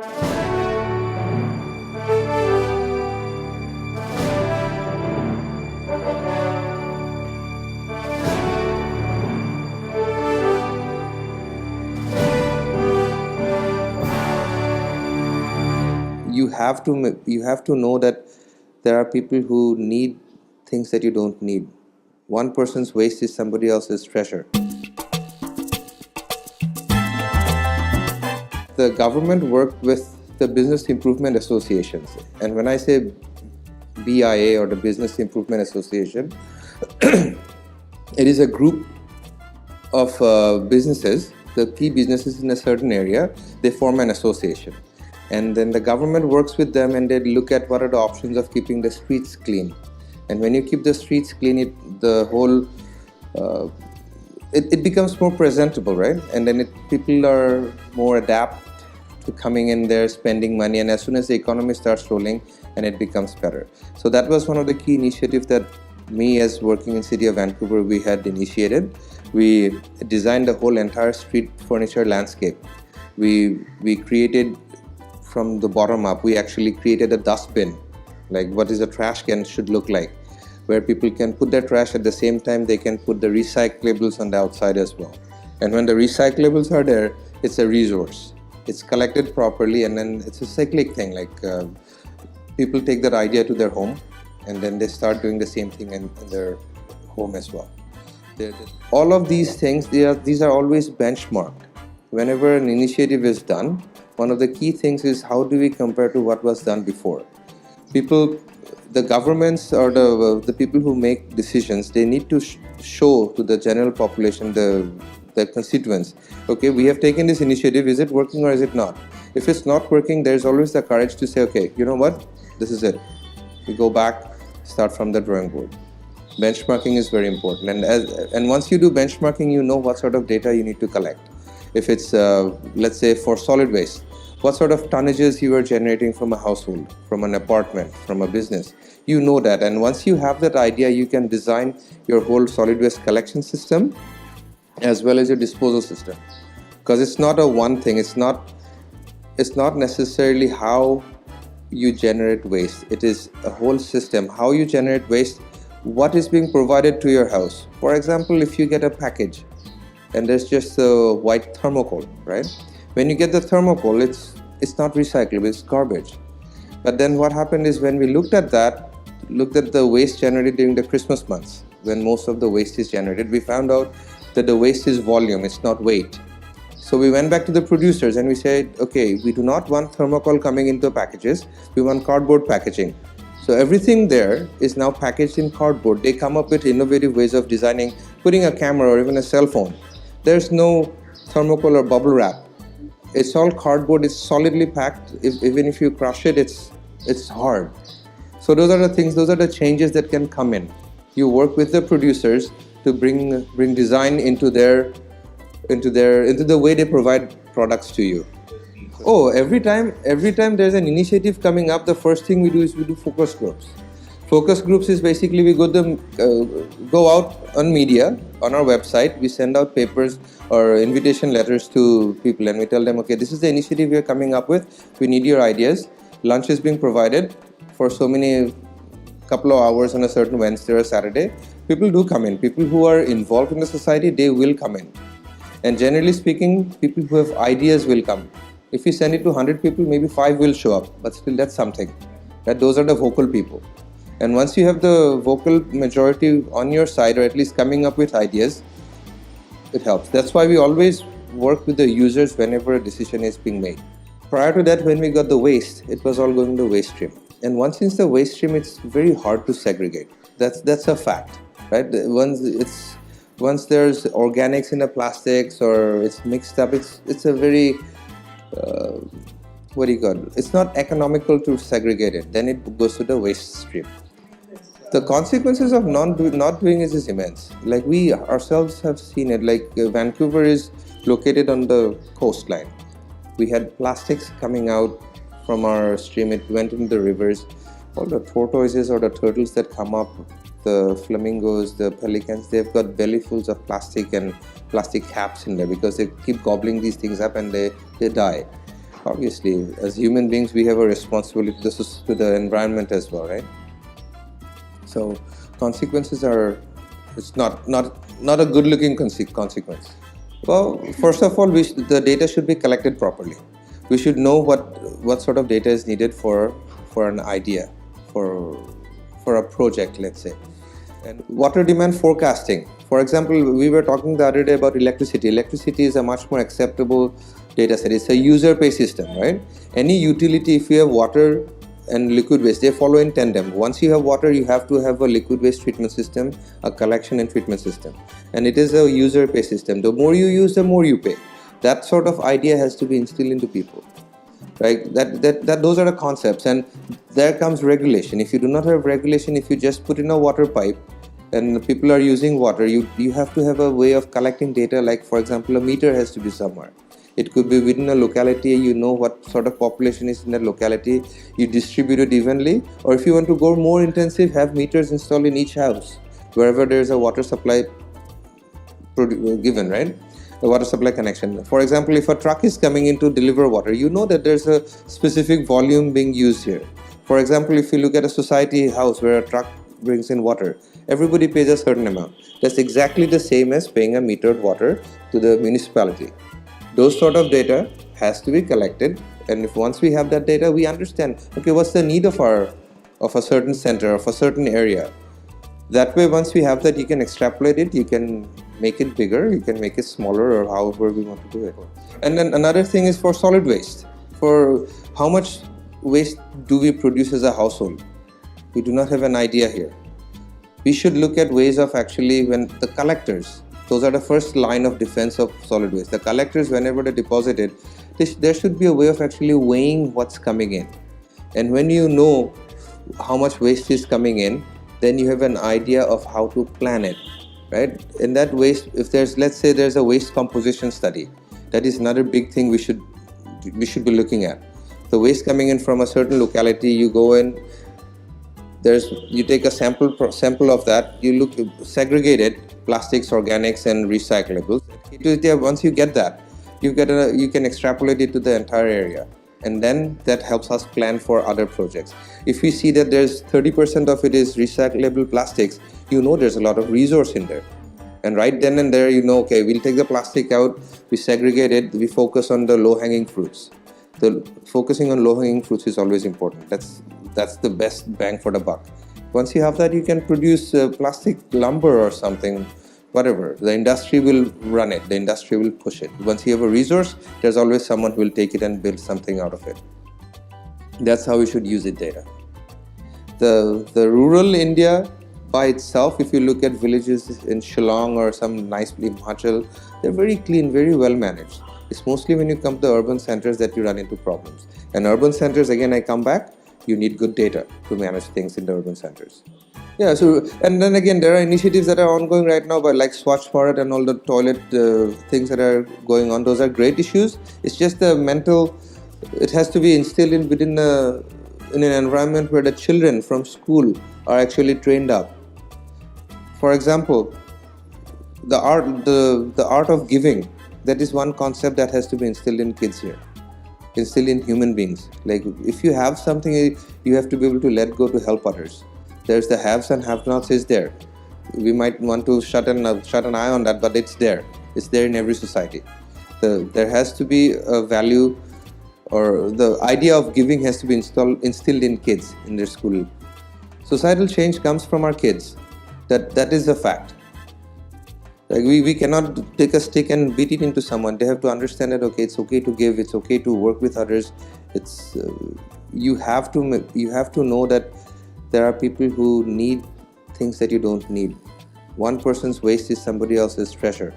You have to know that there are people who need things that you don't need. One person's waste is somebody else's treasure. The government worked with the business improvement associations, and when I say BIA or the Business Improvement Association, it is a group of businesses, the key businesses in a certain area. They form an association, and then the government works with them, and they look at what are the options of keeping the streets clean. And when you keep the streets clean, it becomes more presentable, right? And then people are more adapt to coming in there, spending money, and as soon as the economy starts rolling, and it becomes better. So that was one of the key initiatives that me, as working in City of Vancouver, we had initiated. We designed the whole entire street furniture landscape. We created from the bottom up. We actually created a dustbin, like what is a trash can should look like, where people can put their trash. At the same time, they can put the recyclables on the outside as well. And when the recyclables are there, it's a resource. It's collected properly, and then it's a cyclic thing. Like people take that idea to their home, and then they start doing the same thing in their home as well. All of these things, these are always benchmarked. Whenever an initiative is done, one of the key things is how do we compare to what was done before. The governments or the people who make decisions, they need to show to the general population, the constituents, okay, we have taken this initiative, is it working or is it not? If it's not working, there's always the courage to say, okay, you know what, this is it. We go back, start from the drawing board. Benchmarking is very important, and once you do benchmarking, you know what sort of data you need to collect. If it's, let's say, for solid waste, what sort of tonnages you are generating from a household, from an apartment, from a business. You know that, and once you have that idea, you can design your whole solid waste collection system as well as your disposal system. Because it's not a one thing, it's not necessarily how you generate waste. It is a whole system, how you generate waste, what is being provided to your house. For example, if you get a package and there's just a white thermocol, right? When you get the thermocol, it's not recyclable, it's garbage. But then what happened is when we looked at the waste generated during the Christmas months, when most of the waste is generated, we found out that the waste is volume, it's not weight. So we went back to the producers and we said, okay, we do not want thermocol coming into packages, we want cardboard packaging. So everything there is now packaged in cardboard. They come up with innovative ways of designing, putting a camera or even a cell phone. There's no thermocol or bubble wrap. It's all cardboard, it's solidly packed. Even if you crush it, it's hard. So those are the things, those are the changes that can come in. You work with the producers to bring design into the way they provide products to you. Oh, every time there's an initiative coming up, the first thing we do is we do focus groups. Focus groups is basically we go out on media, on our website, we send out papers or invitation letters to people, and we tell them, okay, this is the initiative we are coming up with, we need your ideas. Lunch is being provided for so many couple of hours on a certain Wednesday or Saturday. People do come in. People who are involved in the society, they will come in. And generally speaking, people who have ideas will come. If you send it to 100 people, maybe 5 will show up, but still that's something. Those are the vocal people. And once you have the vocal majority on your side, or at least coming up with ideas, it helps. That's why we always work with the users whenever a decision is being made. Prior to that, when we got the waste, it was all going to waste stream. And once it's the waste stream, it's very hard to segregate. That's a fact, right? Once there's organics in the plastics or it's mixed up, it's a very it's not economical to segregate it. Then it goes to the waste stream. The consequences of not doing it is immense. Like we ourselves have seen it. Like Vancouver is located on the coastline. We had plastics coming out from our stream. It went into the rivers. All the tortoises or the turtles that come up, the flamingos, the pelicans, they've got bellyfuls of plastic and plastic caps in there because they keep gobbling these things up and they die. Obviously, as human beings, we have a responsibility to the environment as well, right? So consequences are, it's not a good looking consequence. Well, first of all, the data should be collected properly. We should know what sort of data is needed for an idea, for a project, let's say. And water demand forecasting. For example, we were talking the other day about electricity. Electricity is a much more acceptable data set. It's a user pay system, right? Any utility, if you have water and liquid waste, they follow in tandem. Once you have water, you have to have a liquid waste treatment system, a collection and treatment system. And it is a user pay system. The more you use, the more you pay. That sort of idea has to be instilled into people. Right? Those are the concepts, and there comes regulation. If you do not have regulation, if you just put in a water pipe and people are using water, you have to have a way of collecting data. Like, for example, a meter has to be somewhere. It could be within a locality. You know what sort of population is in that locality. You distribute it evenly, or if you want to go more intensive, have meters installed in each house wherever there is a water supply given, right? The water supply connection. For example, if a truck is coming in to deliver water, you know that there's a specific volume being used here. For example, if you look at a society house where a truck brings in water, everybody pays a certain amount. That's exactly the same as paying a metered water to the municipality. Those sort of data has to be collected, and if once we have that data, we understand, okay, what's the need of a certain center, of a certain area. That way, once we have that, you can extrapolate it, you can make it bigger, you can make it smaller, or however we want to do it. And then another thing is for solid waste. For how much waste do we produce as a household? We do not have an idea here. We should look at ways of actually, when the collectors, those are the first line of defense of solid waste. The collectors, whenever they deposit it, there should be a way of actually weighing what's coming in. And when you know how much waste is coming in, then you have an idea of how to plan it, right? In that waste, if there's, let's say there's a waste composition study, that is another big thing we should be looking at. The waste coming in from a certain locality, you go in, you take a sample of that, you segregate it, plastics, organics, and recyclables. Once you get that, you can extrapolate it to the entire area. And then that helps us plan for other projects. If we see that there's 30% of it is recyclable plastics, you know there's a lot of resource in there. And right then and there, you know, okay, we'll take the plastic out, we segregate it, we focus on the low-hanging fruits. Focusing on low-hanging fruits is always important. That's the best bang for the buck. Once you have that, you can produce plastic lumber or something, whatever. The industry will run it, the industry will push it. Once you have a resource, there's always someone who will take it and build something out of it. That's how we should use it, data. The rural India by itself, if you look at villages in Shillong or some nice place in Himachal, they're very clean, very well managed. It's mostly when you come to the urban centers that you run into problems. And urban centers, again, I come back, you need good data to manage things in the urban centers. Yeah, so, and then again, there are initiatives that are ongoing right now, but like Swachh Bharat and all the toilet things that are going on, those are great issues. It's just the mental, it has to be instilled in an environment where the children from school are actually trained up. For example, the art of giving, that is one concept that has to be instilled in kids here, instilled in human beings. Like, if you have something, you have to be able to let go to help others. There's the haves and have-nots is there. We might want to shut an eye on that, but it's there. It's there in every society. There has to be a value, or the idea of giving has to be instilled in kids in their school. Societal change comes from our kids. That is a fact. Like, we cannot take a stick and beat it into someone. They have to understand that, okay, it's okay to give, it's okay to work with others. It's you have to know that there are people who need things that you don't need. One person's waste is somebody else's treasure.